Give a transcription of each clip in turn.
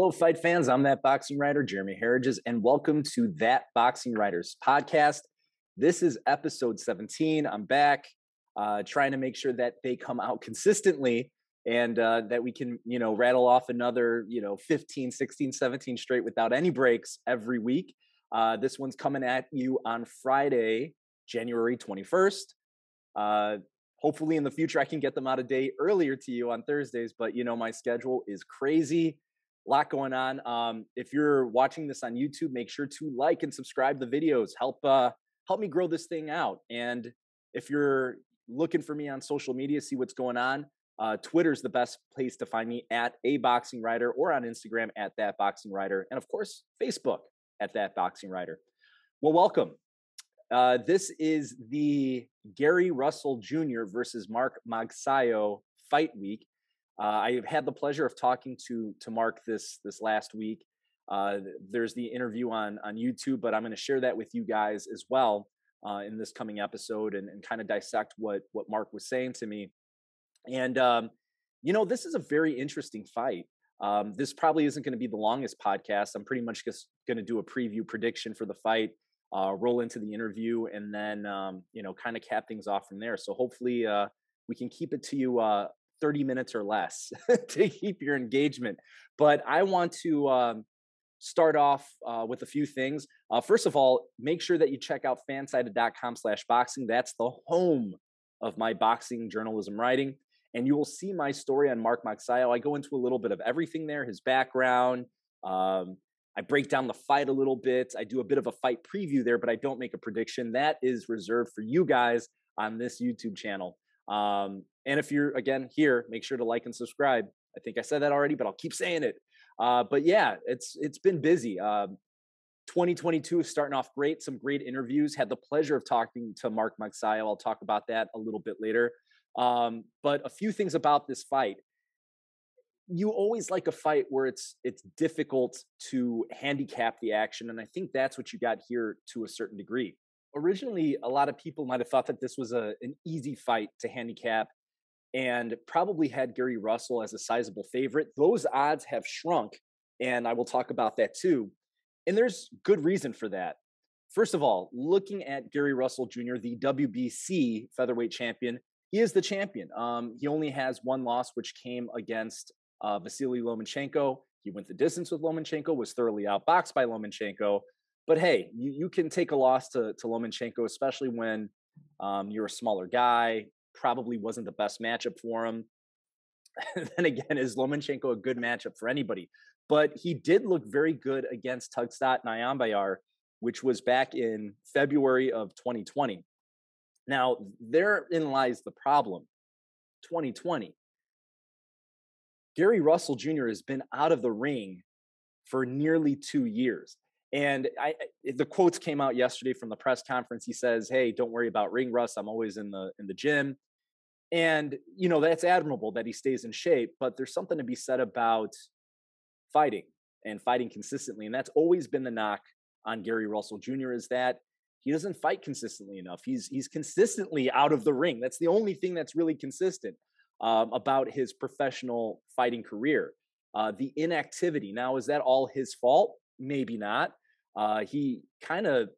Hello, fight fans. I'm that boxing writer, Jeremy Harridges, and welcome to That Boxing Writers podcast. This is episode 17. I'm back trying to make sure that they come out consistently and that we can, rattle off another, 15, 16, 17 straight without any breaks every week. This one's coming at you on Friday, January 21st. Hopefully in the future, I can get them out a day earlier to you on Thursdays, but my schedule is crazy. A lot going on. If you're watching this on YouTube, make sure to like and subscribe the videos. Help me grow this thing out. And if you're looking for me on social media, see what's going on. Twitter's the best place to find me at A Boxing Writer, or on Instagram at That Boxing Writer, and of course Facebook at That Boxing Writer. Well, welcome. This is the Gary Russell Jr. versus Mark Magsayo fight week. I had the pleasure of talking to Mark this last week. There's the interview on YouTube, but I'm going to share that with you guys as well in this coming episode and kind of dissect what Mark was saying to me. And, this is a very interesting fight. This probably isn't going to be the longest podcast. I'm pretty much just going to do a preview prediction for the fight, roll into the interview, and then, kind of cap things off from there. So hopefully we can keep it to you 30 minutes or less to keep your engagement. But I want to start off with a few things. First of all, make sure that you check out fansided.com/boxing. That's the home of my boxing journalism writing. And you will see my story on Mark Magsayo. I go into a little bit of everything there, his background. I break down the fight a little bit. I do a bit of a fight preview there, but I don't make a prediction. That is reserved for you guys on this YouTube channel. And if you're, again, here, make sure to like and subscribe. I think I said that already, but I'll keep saying it. But yeah, it's been busy. 2022 is starting off great. Some great interviews. Had the pleasure of talking to Mark Magsayo. I'll talk about that a little bit later. But a few things about this fight. You always like a fight where it's difficult to handicap the action. And I think that's what you got here to a certain degree. Originally, a lot of people might have thought that this was an easy fight to handicap and probably had Gary Russell as a sizable favorite. Those odds have shrunk, and I will talk about that too. And there's good reason for that. First of all, looking at Gary Russell Jr., the WBC featherweight champion, he is the champion. He only has one loss, which came against Vasily Lomachenko. He went the distance with Lomachenko, was thoroughly outboxed by Lomachenko. But hey, you can take a loss to Lomachenko, especially when you're a smaller guy. Probably wasn't the best matchup for him. Then again, is Lomachenko a good matchup for anybody? But he did look very good against Tugstat Nyambayar, which was back in February of 2020. Now, therein lies the problem. 2020. Gary Russell Jr. has been out of the ring for nearly 2 years. And the quotes came out yesterday from the press conference. He says, "Hey, don't worry about ring rust. I'm always in the gym." And, that's admirable that he stays in shape, but there's something to be said about fighting and fighting consistently. And that's always been the knock on Gary Russell Jr. is that he doesn't fight consistently enough. He's consistently out of the ring. That's the only thing that's really consistent about his professional fighting career. The inactivity. Now, is that all his fault? Maybe not. He kind of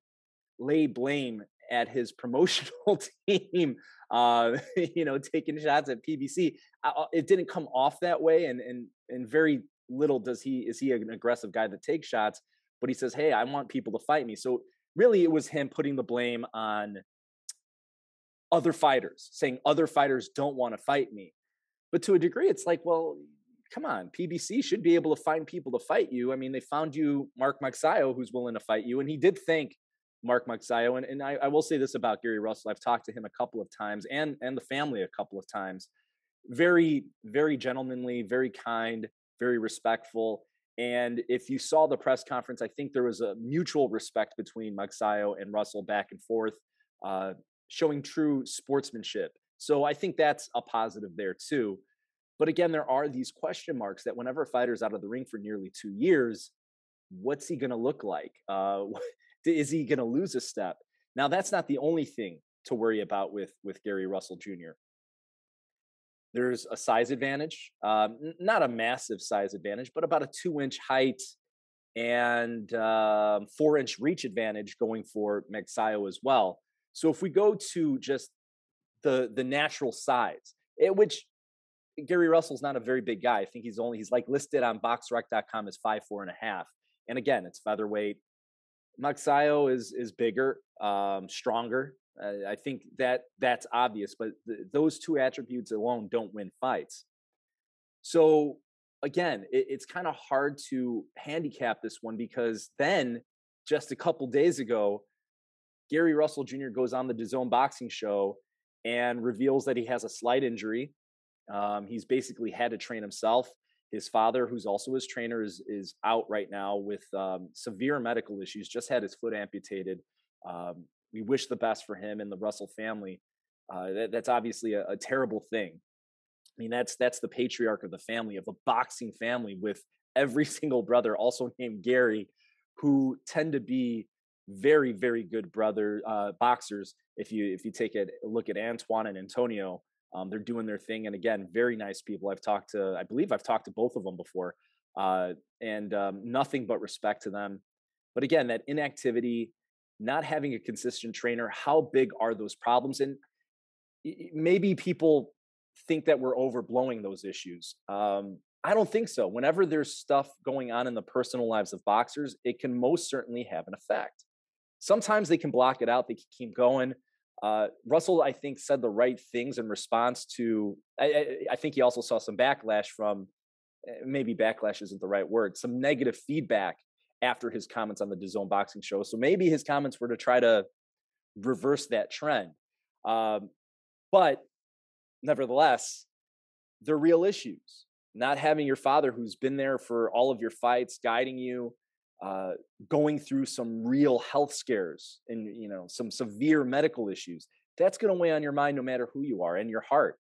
lay blame at his promotional team, taking shots at PBC. It didn't come off that way, and very little is he an aggressive guy that takes shots. But he says, "Hey, I want people to fight me." So really, it was him putting the blame on other fighters, saying other fighters don't want to fight me. But to a degree, it's like, well, come on, PBC should be able to find people to fight you. I mean, they found you Mark Magsayo, who's willing to fight you. And he did thank Mark Magsayo. And I will say this about Gary Russell. I've talked to him a couple of times and the family a couple of times. Very, very gentlemanly, very kind, very respectful. And if you saw the press conference, I think there was a mutual respect between Magsayo and Russell back and forth, showing true sportsmanship. So I think that's a positive there too. But again, there are these question marks that whenever a fighter's out of the ring for nearly 2 years, what's he going to look like? Is he going to lose a step? Now, that's not the only thing to worry about with Gary Russell Jr. There's a size advantage, not a massive size advantage, but about a 2-inch height and 4-inch reach advantage going for Magsayo as well. So if we go to just the natural size, which Gary Russell's not a very big guy. I think he's like listed on boxrec.com as 5'4.5". And again, it's featherweight. Magsayo is bigger, stronger. I think that's obvious, but those two attributes alone don't win fights. So again, it's kind of hard to handicap this one because then just a couple days ago, Gary Russell Jr. goes on the DAZN boxing show and reveals that he has a slight injury. He's basically had to train himself. His father, who's also his trainer, is out right now with severe medical issues, just had his foot amputated. We wish the best for him and the Russell family. That's obviously a terrible thing. I mean, that's the patriarch of the family, of a boxing family, with every single brother also named Gary, who tend to be very, very good boxers. If you take a look at Antoine and Antonio, they're doing their thing, and again, very nice people. I believe I've talked to both of them before, and nothing but respect to them. But again, that inactivity, not having a consistent trainer, how big are those problems? And maybe people think that we're overblowing those issues. I don't think so. Whenever there's stuff going on in the personal lives of boxers, it can most certainly have an effect. Sometimes they can block it out. They can keep going. Russell, I think, said the right things in response to, I think he also saw some backlash from, maybe backlash isn't the right word, some negative feedback after his comments on the DAZN boxing show. So maybe his comments were to try to reverse that trend. But nevertheless, they're real issues. Not having your father, who's been there for all of your fights, guiding you, going through some real health scares and some severe medical issues, that's going to weigh on your mind no matter who you are, and your heart.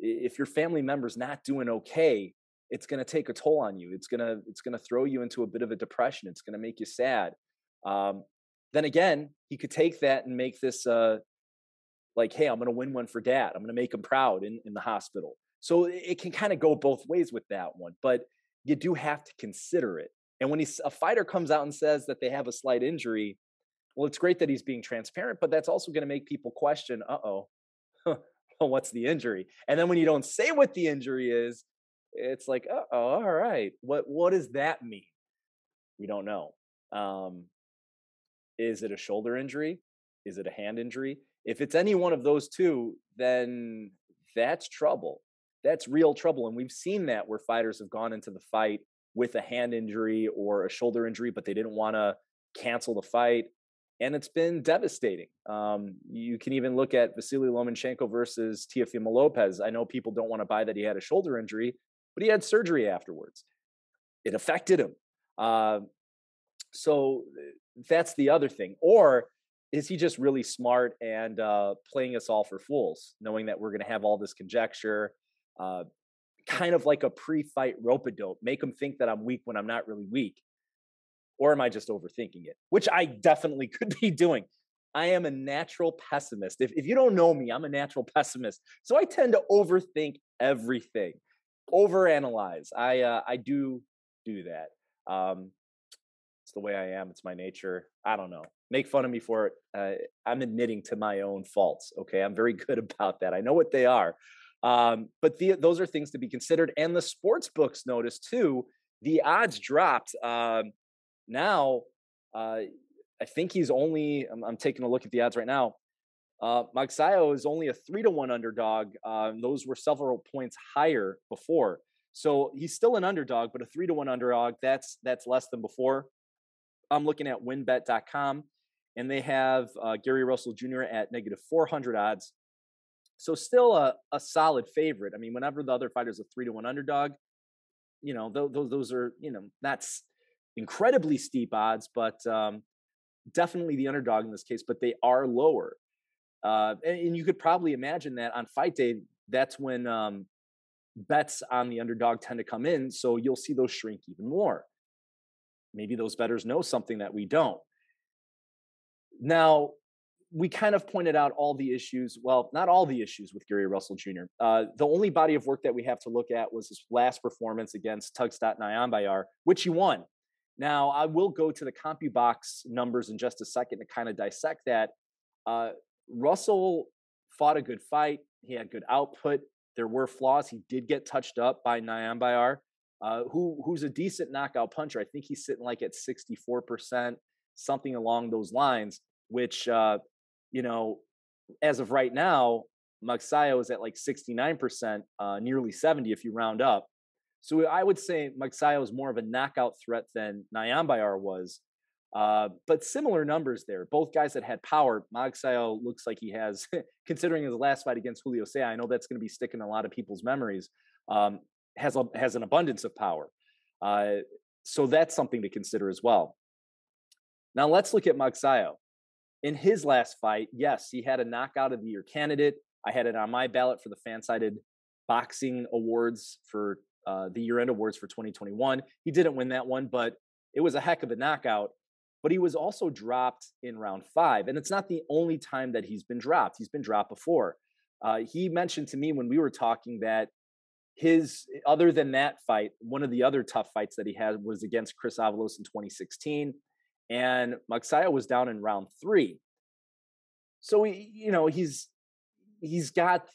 If your family member's not doing okay, it's going to take a toll on you. It's going to throw you into a bit of a depression. It's going to make you sad. Then again, he could take that and make this like, hey, I'm going to win one for dad. I'm going to make him proud in the hospital. So it can kind of go both ways with that one, but you do have to consider it. And when a fighter comes out and says that they have a slight injury, well, it's great that he's being transparent, but that's also going to make people question, what's the injury? And then when you don't say what the injury is, it's like, all right, what does that mean? We don't know. Is it a shoulder injury? Is it a hand injury? If it's any one of those two, then that's trouble. That's real trouble. And we've seen that where fighters have gone into the fight with a hand injury or a shoulder injury, but they didn't want to cancel the fight. And it's been devastating. You can even look at Vasily Lomachenko versus Teofimo Lopez. I know people don't want to buy that he had a shoulder injury, but he had surgery afterwards. It affected him. So that's the other thing. Or is he just really smart and playing us all for fools, knowing that we're going to have all this conjecture, kind of like a pre-fight rope-a-dope, make them think that I'm weak when I'm not really weak? Or am I just overthinking it? Which I definitely could be doing. I am a natural pessimist. If you don't know me, I'm a natural pessimist. So I tend to overthink everything, overanalyze. I do that. It's the way I am. It's my nature. I don't know. Make fun of me for it. I'm admitting to my own faults. Okay, I'm very good about that. I know what they are. But those are things to be considered. And the sports books notice too, the odds dropped. Now, I think he's only, I'm taking a look at the odds right now. Magsayo is only a 3-1 underdog. Those were several points higher before. So he's still an underdog, but a 3-1 underdog, that's less than before. I'm looking at winbet.com, and they have Gary Russell Jr. at -400 odds. So still a solid favorite. I mean, whenever the other fighter's a 3-1 underdog, those are, not incredibly steep odds, but definitely the underdog in this case, but they are lower. And you could probably imagine that on fight day, that's when bets on the underdog tend to come in. So you'll see those shrink even more. Maybe those bettors know something that we don't. Now, we kind of pointed out all the issues. Well, not all the issues with Gary Russell Jr. The only body of work that we have to look at was his last performance against Tugstad Nyambayar, which he won. Now, I will go to the CompuBox numbers in just a second to kind of dissect that. Russell fought a good fight. He had good output. There were flaws. He did get touched up by Nyambayar, who's a decent knockout puncher. I think he's sitting like at 64%, something along those lines, which, as of right now, Magsayo is at like 69%, nearly 70 if you round up. So I would say Magsayo is more of a knockout threat than Nyambayar was. But similar numbers there. Both guys that had power. Magsayo looks like he has, considering his last fight against Julio Cesar, I know that's going to be sticking in a lot of people's memories, has an abundance of power. So that's something to consider as well. Now let's look at Magsayo. In his last fight, yes, he had a knockout of the year candidate. I had it on my ballot for the fan-sided boxing awards for the year-end awards for 2021. He didn't win that one, but it was a heck of a knockout. But he was also dropped in round 5. And it's not the only time that he's been dropped. He's been dropped before. He mentioned to me when we were talking that other than that fight, one of the other tough fights that he had was against Chris Avalos in 2016. And Magsayo was down in round 3. So he's got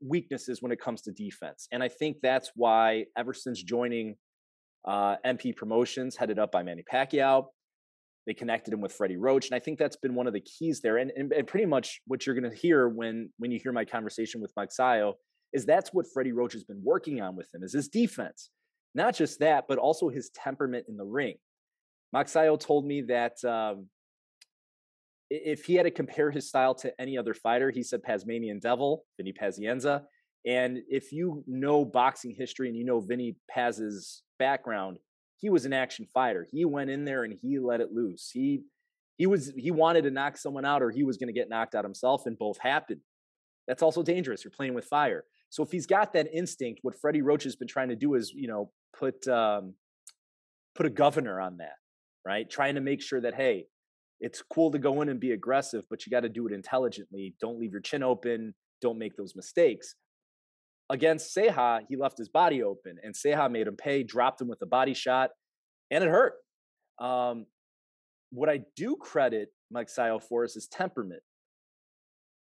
weaknesses when it comes to defense. And I think that's why ever since joining MP Promotions, headed up by Manny Pacquiao, they connected him with Freddie Roach. And I think that's been one of the keys there. And pretty much what you're going to hear when you hear my conversation with Magsayo is that's what Freddie Roach has been working on with him, is his defense. Not just that, but also his temperament in the ring. Magsayo told me that if he had to compare his style to any other fighter, he said Tasmanian Devil, Vinny Pazienza. And if you know boxing history and you know Vinny Paz's background, he was an action fighter. He went in there and he let it loose. He wanted to knock someone out, or he was going to get knocked out himself, and both happened. That's also dangerous. You're playing with fire. So if he's got that instinct, what Freddie Roach has been trying to do is, put a governor on that, right? Trying to make sure that, hey, it's cool to go in and be aggressive, but you got to do it intelligently. Don't leave your chin open. Don't make those mistakes. Against Ceja, he left his body open, and Ceja made him pay, dropped him with a body shot, and it hurt. What I do credit Magsayo for is his temperament.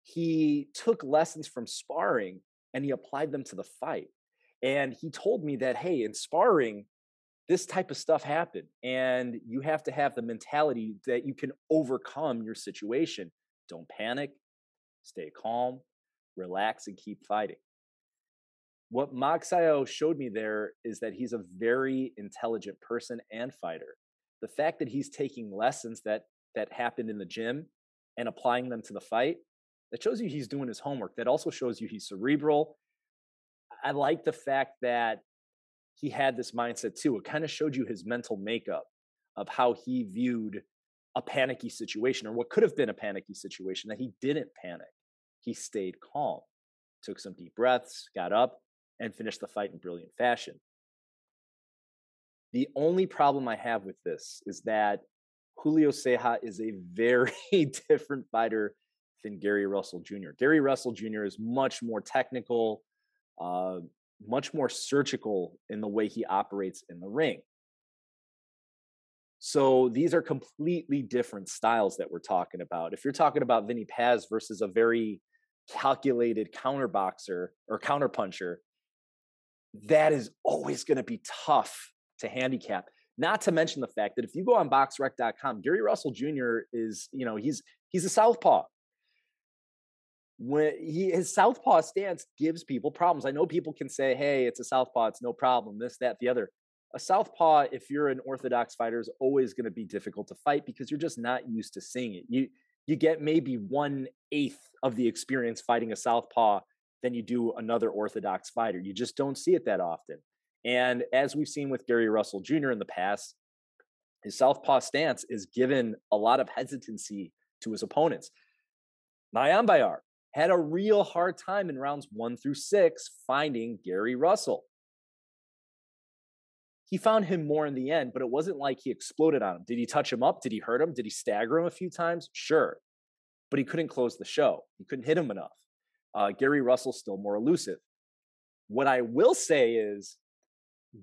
He took lessons from sparring and he applied them to the fight. And he told me that, hey, in sparring, this type of stuff happened, and you have to have the mentality that you can overcome your situation. Don't panic, stay calm, relax, and keep fighting. What Magsayo showed me there is that he's a very intelligent person and fighter. The fact that he's taking lessons that happened in the gym and applying them to the fight, that shows you he's doing his homework. That also shows you he's cerebral. I like the fact that he had this mindset too. It kind of showed you his mental makeup of how he viewed a panicky situation, or what could have been a panicky situation, that he didn't panic. He stayed calm, took some deep breaths, got up, and finished the fight in brilliant fashion. The only problem I have with this is that Julio Ceja is a very different fighter than Gary Russell Jr. Gary Russell Jr. is much more technical, much more surgical in the way he operates in the ring. So these are completely different styles that we're talking about. If you're talking about Vinny Paz versus a very calculated counterboxer or counterpuncher, that is always going to be tough to handicap. Not to mention the fact that if you go on boxrec.com, Gary Russell Jr. is, he's a southpaw. His southpaw stance gives people problems. I know people can say, hey, it's a southpaw, it's no problem, this, that, the other. A southpaw, if you're an orthodox fighter, is always going to be difficult to fight because you're just not used to seeing it. You get maybe 1/8 of the experience fighting a southpaw than you do another orthodox fighter. You just don't see it that often. And as we've seen with Gary Russell Jr. in the past, his southpaw stance is given a lot of hesitancy to his opponents. Nyambayar had a real hard time in rounds 1 through 6 finding Gary Russell. He found him more in the end, but it wasn't like he exploded on him. Did he touch him up? Did he hurt him? Did he stagger him a few times? Sure. but he couldn't close the show. He couldn't hit him enough. Gary Russell's still more elusive. What I will say is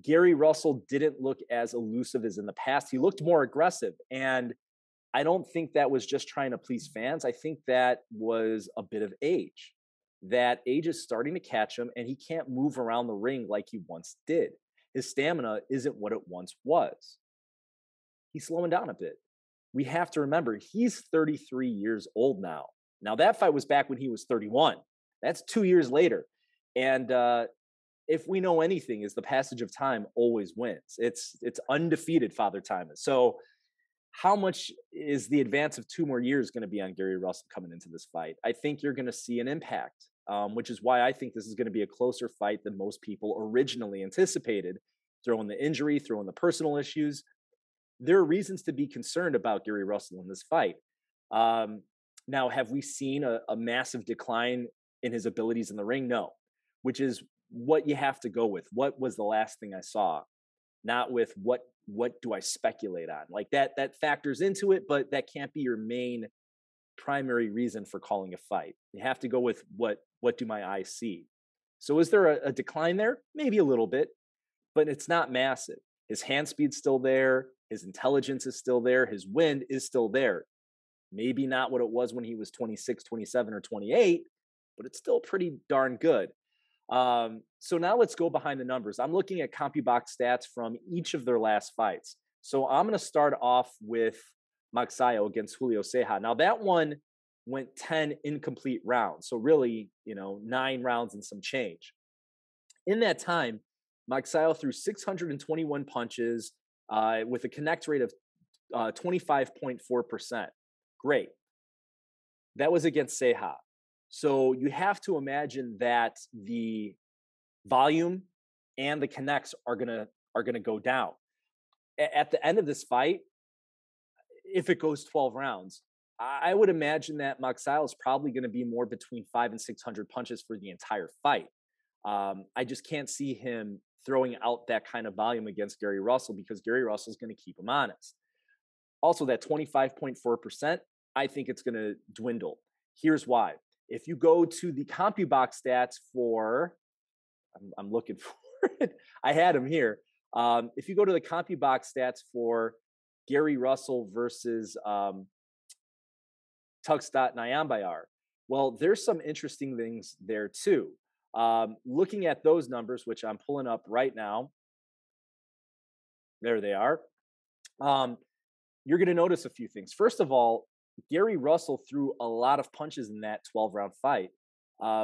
Gary Russell didn't look as elusive as in the past. He looked more aggressive. And I don't think that was just trying to please fans. I think that was a bit of age. That age is starting to catch him, and he can't move around the ring like he once did. His stamina isn't what it once was. He's slowing down a bit. We have to remember, he's 33 years old now. Now, that fight was back when he was 31. That's 2 years later. And if we know anything, is the passage of time always wins. It's undefeated, Father Time. So how much is the advance of 2 more years going to be on Gary Russell coming into this fight? I think you're going to see an impact, which is why I think this is going to be a closer fight than most people originally anticipated. Throw in the injury, throw in the personal issues. There are reasons to be concerned about Gary Russell in this fight. Now, have we seen a massive decline in his abilities in the ring? No, which is what you have to go with. What was the last thing I saw? Not with what do I speculate on? Like that factors into it, but that can't be your main primary reason for calling a fight. You have to go with what do my eyes see? So is there a decline there? Maybe a little bit, but it's not massive. His hand speed's still there. His intelligence is still there. His wind is still there. Maybe not what it was when he was 26, 27, or 28, but it's still pretty darn good. So now let's go behind the numbers. I'm looking at CompuBox stats from each of their last fights. So I'm going to start off with Magsayo against Julio Ceja. Now that one went 10 incomplete rounds. So really, 9 rounds and some change. In that time, Magsayo threw 621 punches with a connect rate of 25.4%. Great. That was against Ceja. So you have to imagine that the volume and the connects are gonna go down. At the end of this fight, if it goes 12 rounds, I would imagine that Magsayo is probably going to be more between 500 and 600 punches for the entire fight. I just can't see him throwing out that kind of volume against Gary Russell because Gary Russell is going to keep him honest. Also, that 25.4%, I think it's going to dwindle. Here's why. If you go to the CompuBox stats for, I'm looking for it. I had them here. If you go to the CompuBox stats for Gary Russell versus Tugstat Nyambayar, well, there's some interesting things there too. Looking at those numbers, which I'm pulling up right now, there they are. You're going to notice a few things. First of all, Gary Russell threw a lot of punches in that 12-round fight,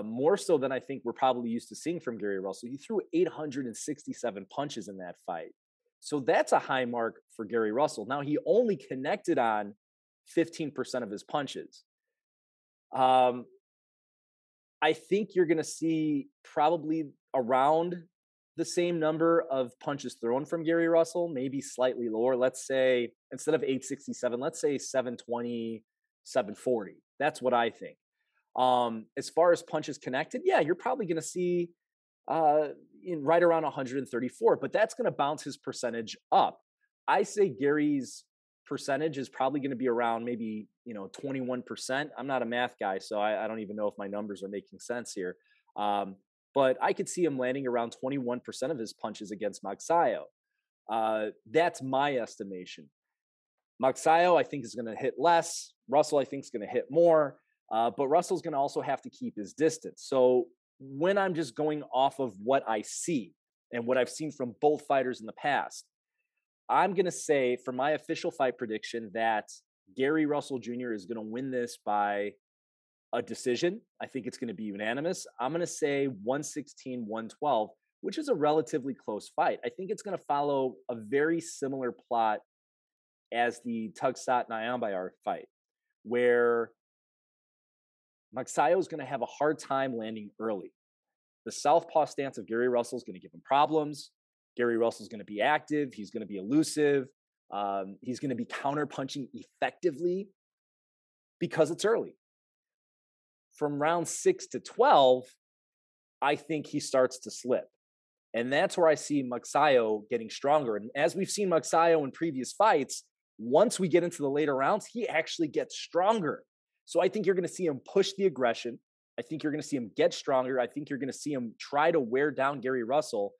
more so than I think we're probably used to seeing from Gary Russell. He threw 867 punches in that fight. So that's a high mark for Gary Russell. Now, he only connected on 15% of his punches. I think you're going to see probably around the same number of punches thrown from Gary Russell, maybe slightly lower. Let's say instead of 867, let's say 720, 740. That's what I think. As far as punches connected, yeah, you're probably going to see right around 134, but that's going to bounce his percentage up. I say Gary's percentage is probably going to be around maybe 21%. I'm not a math guy, so I don't even know if my numbers are making sense here. But I could see him landing around 21% of his punches against Magsayo. That's my estimation. Magsayo, I think, is going to hit less. Russell, I think, is going to hit more. But Russell's going to also have to keep his distance. So when I'm just going off of what I see and what I've seen from both fighters in the past, I'm going to say for my official fight prediction that Gary Russell Jr. is going to win this by a decision. I think it's going to be unanimous. I'm going to say 116-112, which is a relatively close fight. I think it's going to follow a very similar plot as the Tugstat Nyambayar fight, where Magsayo is going to have a hard time landing early. The southpaw stance of Gary Russell is going to give him problems. Gary Russell is going to be active. He's going to be elusive. He's going to be counterpunching effectively because it's early. From round 6 to 12, I think he starts to slip. And that's where I see Magsayo getting stronger. And as we've seen Magsayo in previous fights, once we get into the later rounds, he actually gets stronger. So I think you're going to see him push the aggression. I think you're going to see him get stronger. I think you're going to see him try to wear down Gary Russell.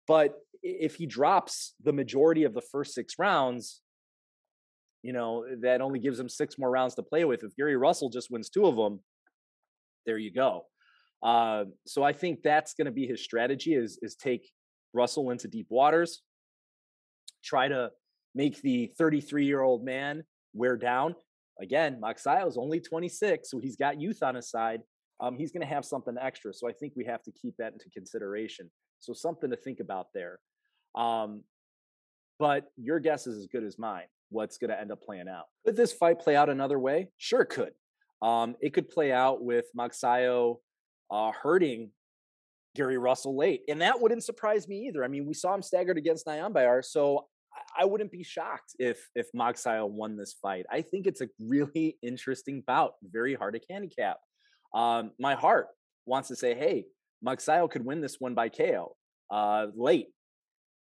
But if he drops the majority of the first 6 rounds, that only gives him 6 more rounds to play with. If Gary Russell just wins 2 of them, there you go. So I think that's going to be his strategy is take Russell into deep waters, try to make the 33-year-old man wear down. Again, Magsayo is only 26, so he's got youth on his side. He's going to have something extra. So I think we have to keep that into consideration. So something to think about there. But your guess is as good as mine. What's going to end up playing out? Could this fight play out another way? Sure, it could. It could play out with Magsayo hurting Gary Russell late. And that wouldn't surprise me either. I mean, we saw him staggered against Nayambayar, so I wouldn't be shocked if Magsayo won this fight. I think it's a really interesting bout, very hard to handicap. My heart wants to say, hey, Magsayo could win this one by KO late.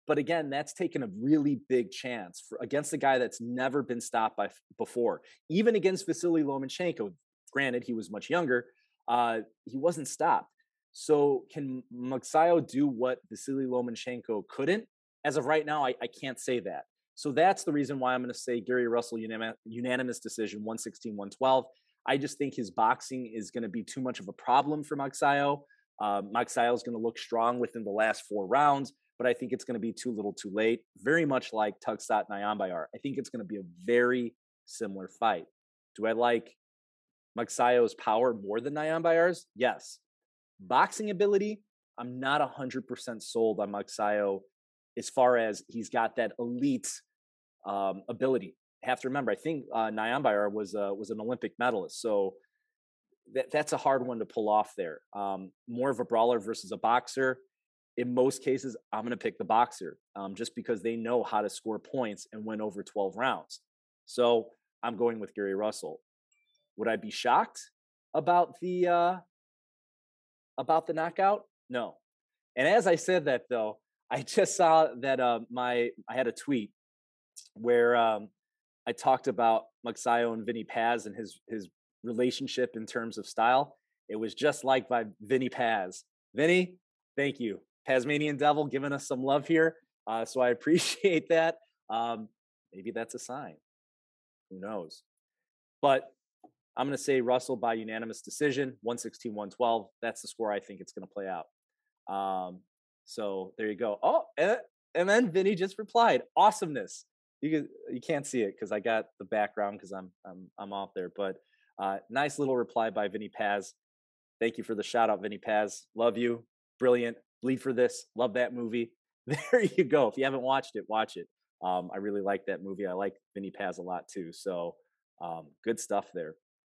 But again, that's taken a really big chance against a guy that's never been stopped before. Even against Vasily Lomachenko, granted, he was much younger, he wasn't stopped. So can Magsayo do what Vasily Lomachenko couldn't? As of right now, I can't say that. So that's the reason why I'm going to say Gary Russell unanimous decision, 116-112. I just think his boxing is going to be too much of a problem for Magsayo. Magsayo is going to look strong within the last 4 rounds, but I think it's going to be too little too late. Very much like Tugsat Nayambayar. I think it's going to be a very similar fight. Do I like Magsayo's power more than Nayambayar's? Yes. Boxing ability, I'm not 100% sold on Magsayo as far as he's got that elite ability. Have to remember, I think Nayambayar was an Olympic medalist, so that's a hard one to pull off there. More of a brawler versus a boxer. In most cases, I'm going to pick the boxer just because they know how to score points and win over 12 rounds. So I'm going with Gary Russell. Would I be shocked about the knockout? No. And as I said that, though, I just saw that I had a tweet where I talked about Magsayo and Vinny Paz and his relationship in terms of style. It was just like by Vinny Paz. Vinny, thank you. Tasmanian Devil giving us some love here. So I appreciate that. Maybe that's a sign. Who knows? But I'm going to say Russell by unanimous decision, 116-112. That's the score I think it's going to play out. So there you go. Oh, and then Vinny just replied, awesomeness. You can't see it because I got the background because I'm off there. But nice little reply by Vinny Paz. Thank you for the shout out, Vinny Paz. Love you. Brilliant. Bleed for this. Love that movie. There you go. If you haven't watched it, watch it. I really like that movie. I like Vinny Paz a lot too. So good stuff there.